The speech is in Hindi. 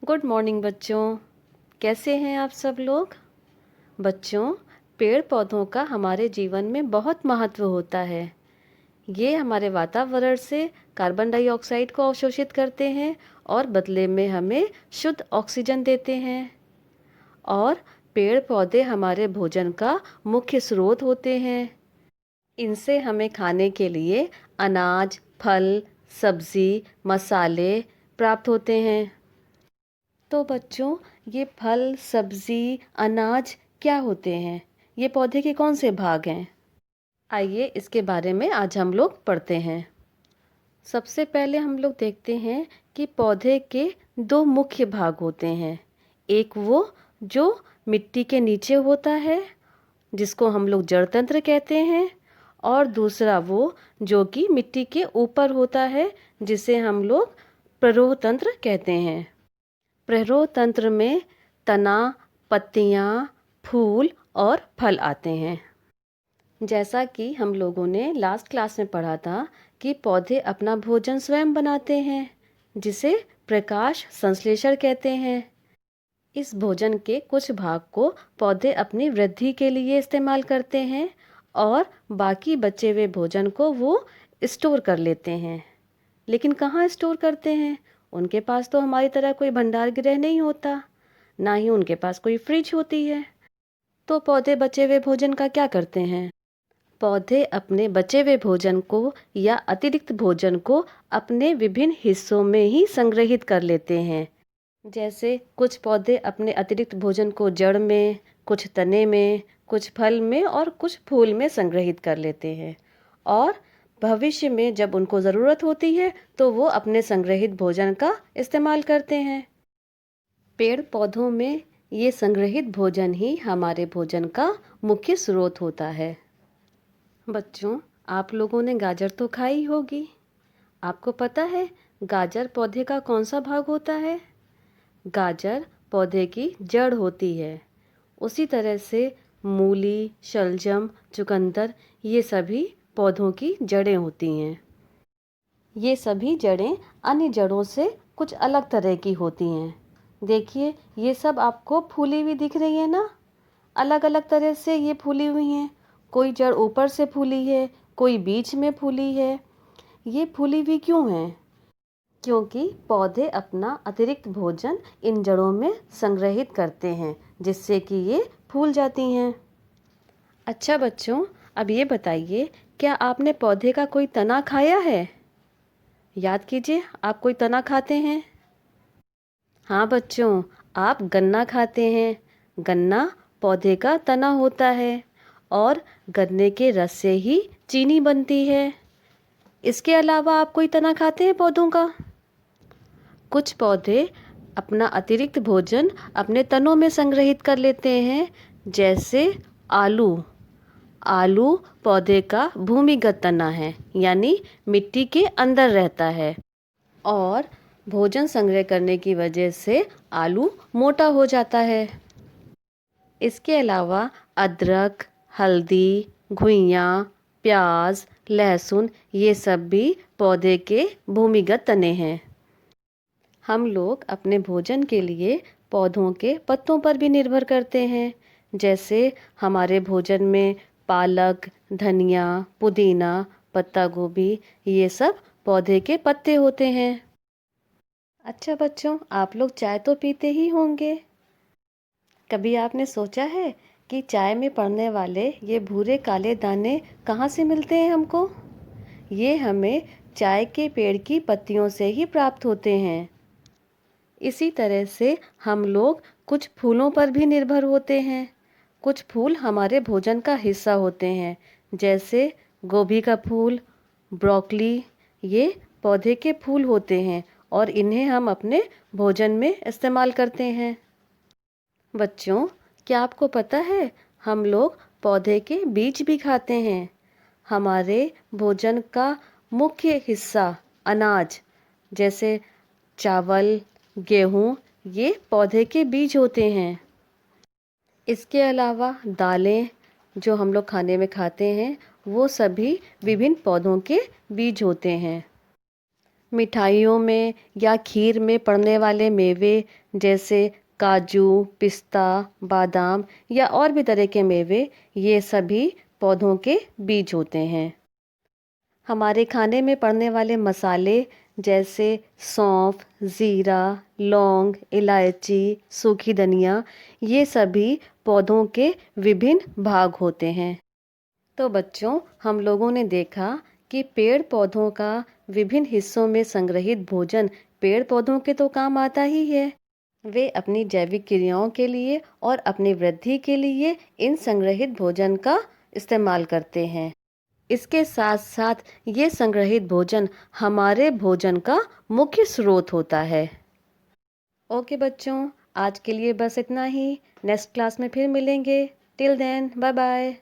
गुड मॉर्निंग बच्चों। कैसे हैं आप सब लोग? बच्चों, पेड़ पौधों का हमारे जीवन में बहुत महत्व होता है। ये हमारे वातावरण से कार्बन डाइऑक्साइड को अवशोषित करते हैं और बदले में हमें शुद्ध ऑक्सीजन देते हैं। और पेड़ पौधे हमारे भोजन का मुख्य स्रोत होते हैं। इनसे हमें खाने के लिए अनाज, फल, सब्जी, मसाले प्राप्त होते हैं। तो बच्चों, ये फल, सब्जी, अनाज क्या होते हैं? ये पौधे के कौन से भाग हैं? आइए इसके बारे में आज हम लोग पढ़ते हैं। सबसे पहले हम लोग देखते हैं कि पौधे के दो मुख्य भाग होते हैं। एक वो जो मिट्टी के नीचे होता है, जिसको हम लोग जड़ तंत्र कहते हैं, और दूसरा वो जो कि मिट्टी के ऊपर होता है, जिसे हम लोग प्ररोह तंत्र कहते हैं। प्ररोह तंत्र में तना, पत्तियाँ, फूल और फल आते हैं। जैसा कि हम लोगों ने लास्ट क्लास में पढ़ा था कि पौधे अपना भोजन स्वयं बनाते हैं, जिसे प्रकाश संश्लेषण कहते हैं। इस भोजन के कुछ भाग को पौधे अपनी वृद्धि के लिए इस्तेमाल करते हैं और बाकी बचे हुए भोजन को वो स्टोर कर लेते हैं। लेकिन कहाँ स्टोर करते हैं? उनके पास तो हमारी तरह कोई भंडार गृह नहीं होता, ना ही उनके पास कोई फ्रिज होती है। तो पौधे बचे हुए भोजन का क्या करते हैं? पौधे अपने बचे हुए भोजन को या अतिरिक्त भोजन को अपने विभिन्न हिस्सों में ही संग्रहित कर लेते हैं। जैसे कुछ पौधे अपने अतिरिक्त भोजन को जड़ में, कुछ तने में, कुछ फल में और कुछ फूल में संग्रहित कर लेते हैं, और भविष्य में जब उनको ज़रूरत होती है तो वो अपने संग्रहित भोजन का इस्तेमाल करते हैं। पेड़ पौधों में ये संग्रहित भोजन ही हमारे भोजन का मुख्य स्रोत होता है। बच्चों, आप लोगों ने गाजर तो खाई होगी। आपको पता है गाजर पौधे का कौन सा भाग होता है? गाजर पौधे की जड़ होती है। उसी तरह से मूली, शलजम, चुकंदर ये सभी पौधों की जड़ें होती हैं। ये सभी जड़ें अन्य जड़ों से कुछ अलग तरह की होती हैं। देखिए, ये सब आपको फूली हुई दिख रही है ना? अलग अलग तरह से ये फूली हुई हैं। कोई जड़ ऊपर से फूली है, कोई बीच में फूली है। ये फूली हुई क्यों हैं? क्योंकि पौधे अपना अतिरिक्त भोजन इन जड़ों में संग्रहित करते हैं, जिससे कि ये फूल जाती हैं। अच्छा बच्चों, अब ये बताइए, क्या आपने पौधे का कोई तना खाया है? याद कीजिए, आप कोई तना खाते हैं? हाँ बच्चों, आप गन्ना खाते हैं। गन्ना पौधे का तना होता है और गन्ने के रस से ही चीनी बनती है। इसके अलावा आप कोई तना खाते हैं पौधों का? कुछ पौधे अपना अतिरिक्त भोजन अपने तनों में संग्रहित कर लेते हैं, जैसे आलू। आलू पौधे का भूमिगत तना है, यानी मिट्टी के अंदर रहता है, और भोजन संग्रह करने की वजह से आलू मोटा हो जाता है। इसके अलावा अदरक, हल्दी, घुइयाँ, प्याज, लहसुन ये सब भी पौधे के भूमिगत तने हैं। हम लोग अपने भोजन के लिए पौधों के पत्तों पर भी निर्भर करते हैं। जैसे हमारे भोजन में पालक, धनिया, पुदीना, पत्ता गोभी ये सब पौधे के पत्ते होते हैं। अच्छा बच्चों, आप लोग चाय तो पीते ही होंगे। कभी आपने सोचा है कि चाय में पड़ने वाले ये भूरे काले दाने कहाँ से मिलते हैं हमको? ये हमें चाय के पेड़ की पत्तियों से ही प्राप्त होते हैं। इसी तरह से हम लोग कुछ फूलों पर भी निर्भर होते हैं। कुछ फूल हमारे भोजन का हिस्सा होते हैं, जैसे गोभी का फूल, ब्रोकली, ये पौधे के फूल होते हैं और इन्हें हम अपने भोजन में इस्तेमाल करते हैं। बच्चों, क्या आपको पता है हम लोग पौधे के बीज भी खाते हैं? हमारे भोजन का मुख्य हिस्सा अनाज, जैसे चावल, गेहूँ, ये पौधे के बीज होते हैं। इसके अलावा दालें जो हम लोग खाने में खाते हैं, वो सभी विभिन्न पौधों के बीज होते हैं। मिठाइयों में या खीर में पड़ने वाले मेवे जैसे काजू, पिस्ता, बादाम या और भी तरह के मेवे, ये सभी पौधों के बीज होते हैं। हमारे खाने में पड़ने वाले मसाले जैसे सौंफ, ज़ीरा, लौंग, इलायची, सूखी धनिया, ये सभी पौधों के विभिन्न भाग होते हैं। तो बच्चों, हम लोगों ने देखा कि पेड़ पौधों का विभिन्न हिस्सों में संग्रहित भोजन पेड़ पौधों के तो काम आता ही है। वे अपनी जैविक क्रियाओं के लिए और अपनी वृद्धि के लिए इन संग्रहित भोजन का इस्तेमाल करते हैं। इसके साथ साथ ये संग्रहित भोजन हमारे भोजन का मुख्य स्रोत होता है। ओके बच्चों, आज के लिए बस इतना ही। नेक्स्ट क्लास में फिर मिलेंगे। Till then, bye bye.